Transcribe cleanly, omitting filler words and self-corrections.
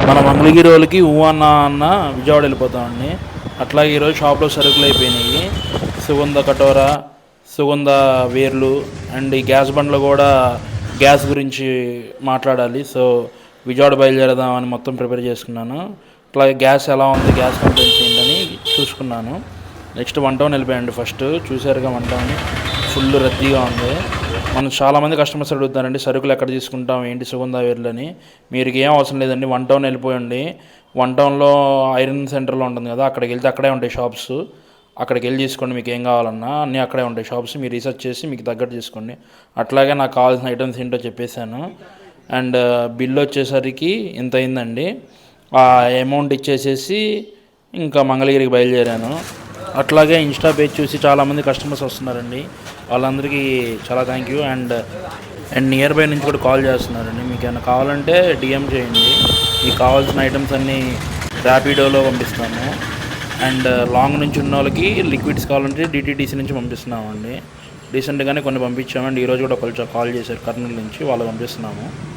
మన మంగళగిరి వాళ్ళకి ఊ అన్న విజయవాడ వెళ్ళిపోతామండి. అట్లాగే ఈరోజు షాప్లో సరుకులు అయిపోయినాయి. సుగంధ కటోరా, సుగంధ వేర్లు అండ్ ఈ గ్యాస్ బండ్లు కూడా గ్యాస్ గురించి మాట్లాడాలి. సో విజయవాడ బయలుదేరదామని మొత్తం ప్రిపేర్ చేసుకున్నాను. అట్లాగే గ్యాస్ ఎలా ఉంది, గ్యాస్ కంప్లైంట్స్ ఏంటని చూసుకున్నాను. Next 1 town వెళ్ళిపోయండి. ఫస్ట్ చూసారుగా 1 టౌన్ ఫుల్ రద్దీగా ఉంది. మనం చాలామంది కస్టమర్స్ అడుగుతారండి సరుకులు ఎక్కడ తీసుకుంటాం ఏంటి సుగంధ వేర్లని. మీరు ఏం అవసరం లేదండి, 1 టౌన్ వెళ్ళిపోయండి. 1 టౌన్లో ఐరన్ సెంటర్లో ఉంటుంది కదా, అక్కడికి వెళ్తే అక్కడే ఉంటాయి షాప్స్. అక్కడికి వెళ్ళి తీసుకోండి, మీకు ఏం కావాలన్నా అన్నీ అక్కడే ఉంటాయి షాప్స్. మీరు రీసెర్చ్ చేసి మీకు తగ్గట్టు తీసుకోండి. అట్లాగే నాకు కావాల్సిన ఐటమ్స్ ఏంటో చెప్పేశాను. అండ్ బిల్ వచ్చేసరికి ఇంత అయిందండి. ఆ అమౌంట్ ఇచ్చేసేసి ఇంకా మంగళగిరికి బయలుదేరాను. అట్లాగే ఇన్స్టా పేజ్ చూసి చాలామంది కస్టమర్స్ వస్తున్నారండి. వాళ్ళందరికీ చాలా thank you. And near by నుంచి కూడా కాల్ చేస్తున్నారండి. మీకు ఏమైనా కావాలంటే డిఎం చేయండి. మీకు కావాల్సిన ఐటమ్స్ అన్నీ ర్యాపిడోలో పంపిస్తాము. అండ్ లాంగ్ నుంచి ఉన్న వాళ్ళకి లిక్విడ్స్ కావాలంటే డిటీడీసీ నుంచి పంపిస్తున్నామండి. రీసెంట్గానే కొన్ని పంపించామండి. ఈరోజు కూడా కొంచెం కాల్ చేశారు కర్నూలు నుంచి, వాళ్ళు పంపిస్తున్నాము.